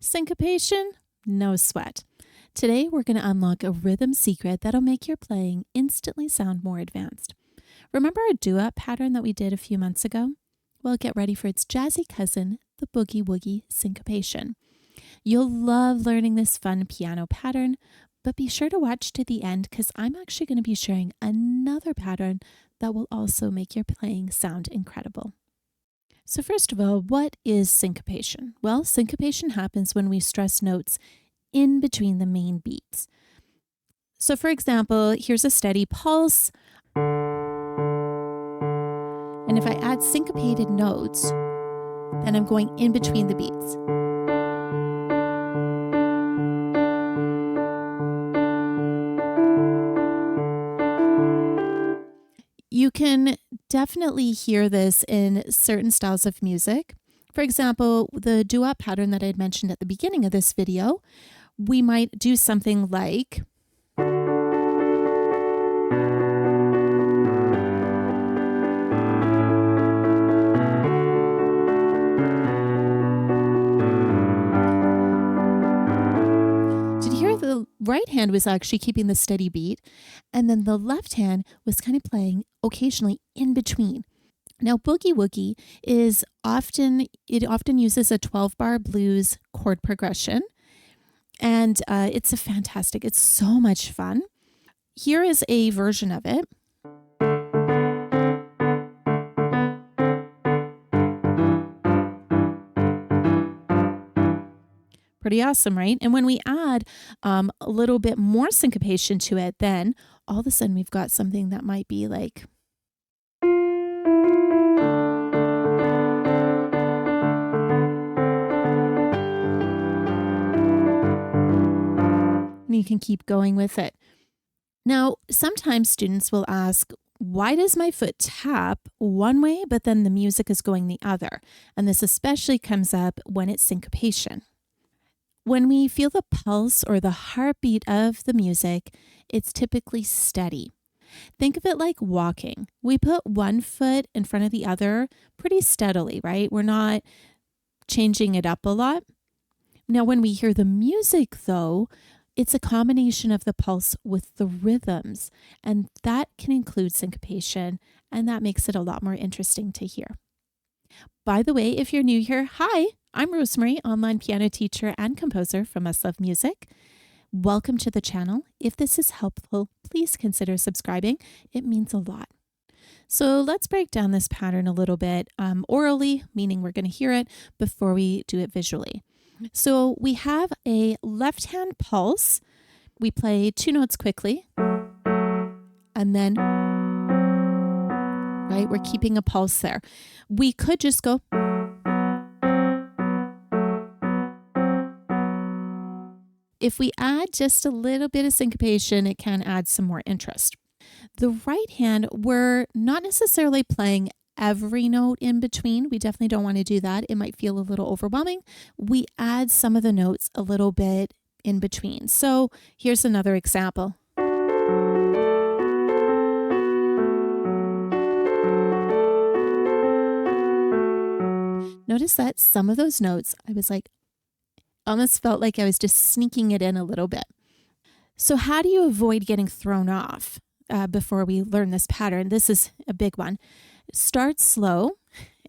Syncopation? No sweat. Today we're going to unlock a rhythm secret that'll make your playing instantly sound more advanced. Remember our doo-wop pattern that we did a few months ago? Well, get ready for its jazzy cousin, the boogie woogie syncopation. You'll love learning this fun piano pattern, but be sure to watch to the end because I'm actually going to be sharing another pattern that will also make your playing sound incredible. So first of all, what is syncopation? Well, syncopation happens when we stress notes in between the main beats. So for example, here's a steady pulse. And if I add syncopated notes, then I'm going in between the beats. You can definitely hear this in certain styles of music. For example, the doo-wop pattern that I had mentioned at the beginning of this video, we might do something like the right hand was actually keeping the steady beat, and then the left hand was kind of playing occasionally in between. Now, boogie woogie often uses a 12-bar blues chord progression, and it's so much fun. Here is a version of it. Pretty awesome, right? And when we add a little bit more syncopation to it, then all of a sudden we've got something that might be like. And you can keep going with it. Now, sometimes students will ask, why does my foot tap one way, but then the music is going the other? And this especially comes up when it's syncopation. When we feel the pulse or the heartbeat of the music, it's typically steady. Think of it like walking. We put one foot in front of the other pretty steadily, right? We're not changing it up a lot. Now, when we hear the music, though, it's a combination of the pulse with the rhythms, and that can include syncopation, and that makes it a lot more interesting to hear. By the way, if you're new here, hi, I'm Rosemarie, online piano teacher and composer from Must Love Music. Welcome to the channel. If this is helpful, please consider subscribing. It means a lot. So let's break down this pattern a little bit orally, meaning we're going to hear it before we do it visually. So we have a left-hand pulse. We play two notes quickly, and then right, we're keeping a pulse there. We could just go. If we add just a little bit of syncopation, it can add some more interest. The right hand, we're not necessarily playing every note in between. We definitely don't want to do that. It might feel a little overwhelming. We add some of the notes a little bit in between. So here's another example. Notice that some of those notes, I was like, almost felt like I was just sneaking it in a little bit. So how do you avoid getting thrown off before we learn this pattern? This is a big one. Start slow,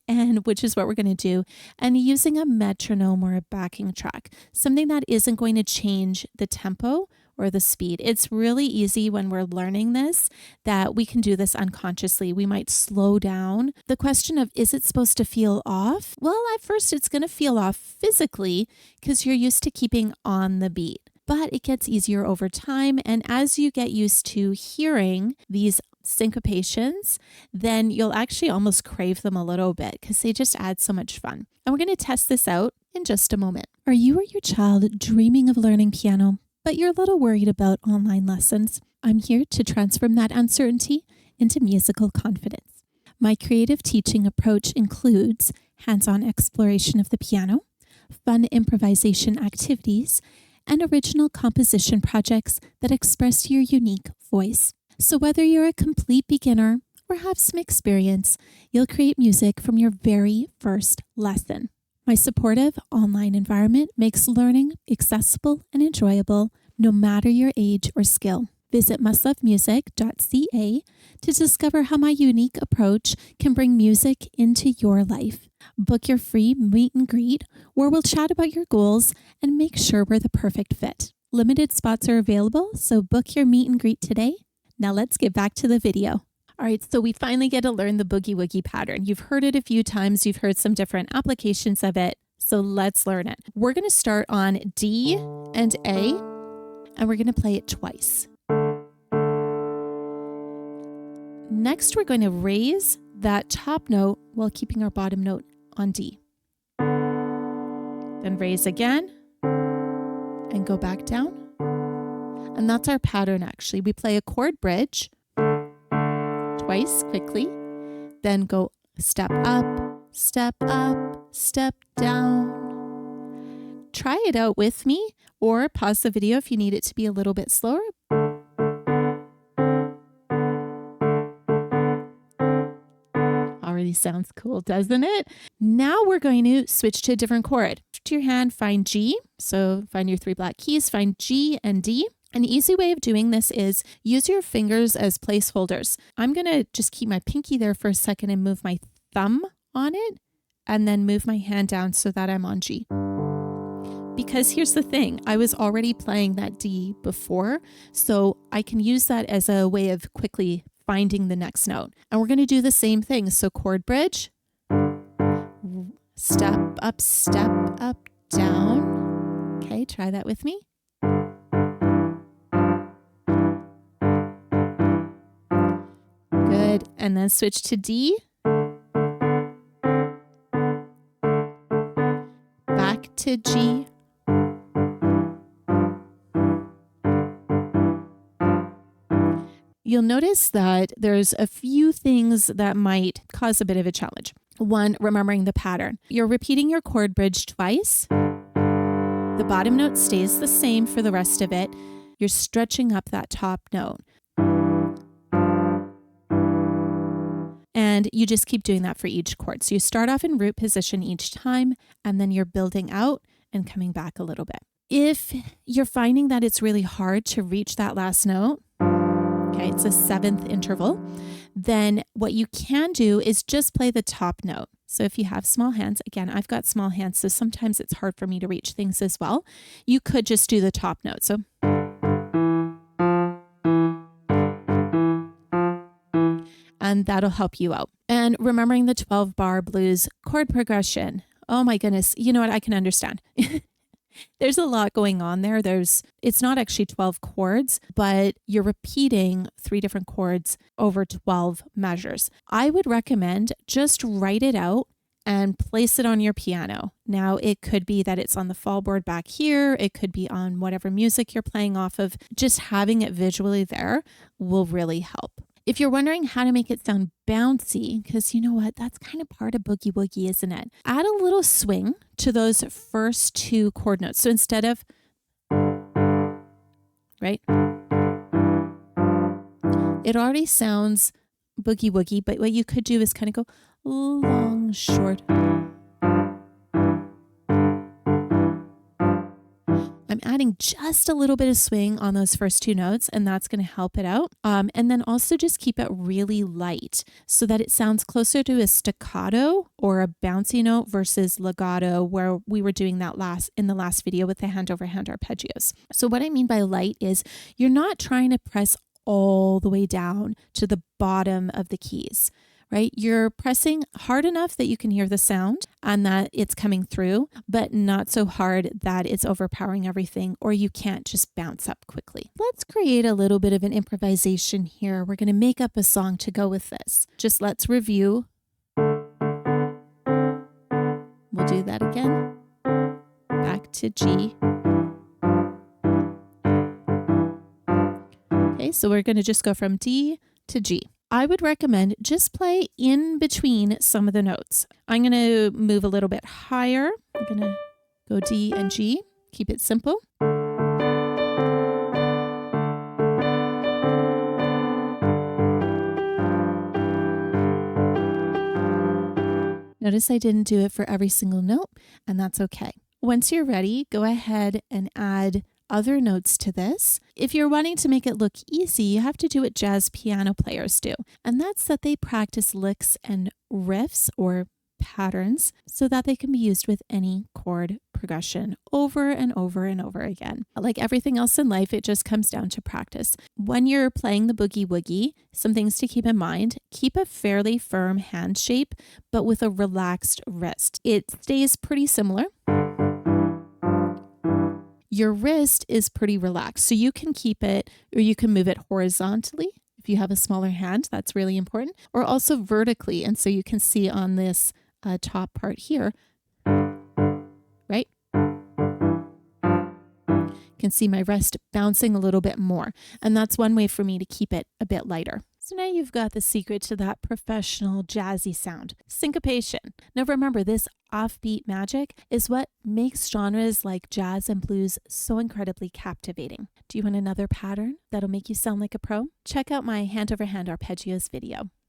and which is what we're going to do, and using a metronome or a backing track, something that isn't going to change the tempo or the speed. It's really easy when we're learning this that we can do this unconsciously. We might slow down. The question of, is it supposed to feel off? Well, at first it's going to feel off physically because you're used to keeping on the beat, but it gets easier over time. And as you get used to hearing these syncopations, then you'll actually almost crave them a little bit because they just add so much fun. And we're going to test this out in just a moment. Are you or your child dreaming of learning piano, but you're a little worried about online lessons? I'm here to transform that uncertainty into musical confidence. My creative teaching approach includes hands-on exploration of the piano, fun improvisation activities, and original composition projects that express your unique voice. So whether you're a complete beginner or have some experience, you'll create music from your very first lesson. My supportive online environment makes learning accessible and enjoyable no matter your age or skill. Visit mustlovemusicpianostudio.ca to discover how my unique approach can bring music into your life. Book your free meet and greet where we'll chat about your goals and make sure we're the perfect fit. Limited spots are available, so book your meet and greet today. Now let's get back to the video. All right, so we finally get to learn the boogie woogie pattern. You've heard it a few times. You've heard some different applications of it. So let's learn it. We're going to start on D and A, and we're going to play it twice. Next, we're going to raise that top note while keeping our bottom note on D. Then raise again and go back down. And that's our pattern, actually. We play a chord bridge twice quickly, then go step up, step down. Try it out with me or pause the video if you need it to be a little bit slower. Already sounds cool, doesn't it? Now we're going to switch to a different chord. To your hand, find G. So find your 3 black keys, find G and D. An easy way of doing this is use your fingers as placeholders. I'm going to just keep my pinky there for a second and move my thumb on it and then move my hand down so that I'm on G. Because here's the thing, I was already playing that D before, so I can use that as a way of quickly finding the next note. And we're going to do the same thing. So chord bridge, step up, down. Okay, try that with me. Good. And then switch to D. Back to G. You'll notice that there's a few things that might cause a bit of a challenge. One, remembering the pattern. You're repeating your chord bridge twice. The bottom note stays the same for the rest of it. You're stretching up that top note. And you just keep doing that for each chord. So you start off in root position each time, and then you're building out and coming back a little bit. If you're finding that it's really hard to reach that last note, okay, it's a 7th interval, then what you can do is just play the top note. So if you have small hands, again, I've got small hands, so sometimes it's hard for me to reach things as well. You could just do the top note. So and that'll help you out. And remembering the 12-bar blues chord progression. Oh my goodness, you know what? I can understand. There's a lot going on there. It's not actually 12 chords, but you're repeating 3 different chords over 12 measures. I would recommend just write it out and place it on your piano. Now, it could be that it's on the fallboard back here. It could be on whatever music you're playing off of. Just having it visually there will really help. If you're wondering how to make it sound bouncy, because you know what, that's kind of part of boogie woogie, isn't it? Add a little swing to those first 2 chord notes. So instead of, right? It already sounds boogie woogie, but what you could do is kind of go long, short. I'm adding just a little bit of swing on those first 2 notes, and that's going to help it out. And then also just keep it really light so that it sounds closer to a staccato or a bouncy note versus legato, where we were doing that in the last video with the hand over hand arpeggios. So what I mean by light is you're not trying to press all the way down to the bottom of the keys, right? You're pressing hard enough that you can hear the sound and that it's coming through, but not so hard that it's overpowering everything or you can't just bounce up quickly. Let's create a little bit of an improvisation here. We're going to make up a song to go with this. Just let's review. We'll do that again. Back to G. Okay, so we're going to just go from D to G. I would recommend just play in between some of the notes. I'm going to move a little bit higher. I'm going to go D and G. Keep it simple. Now Notice I didn't do it for every single note, and that's okay. Once you're ready, go ahead and add other notes to this. If you're wanting to make it look easy, you have to do what jazz piano players do, and that's that they practice licks and riffs or patterns so that they can be used with any chord progression over and over and over again. Like everything else in life, it just comes down to practice. When you're playing the boogie woogie, some things to keep in mind: keep a fairly firm hand shape, but with a relaxed wrist. It stays pretty similar. Your wrist is pretty relaxed, so you can keep it, or you can move it horizontally. If you have a smaller hand, that's really important, or also vertically. And so you can see on this top part here, right? You can see my wrist bouncing a little bit more. And that's one way for me to keep it a bit lighter. So now you've got the secret to that professional jazzy sound: syncopation. Now remember, this offbeat magic is what makes genres like jazz and blues so incredibly captivating. Do you want another pattern that'll make you sound like a pro? Check out my hand over hand arpeggios video.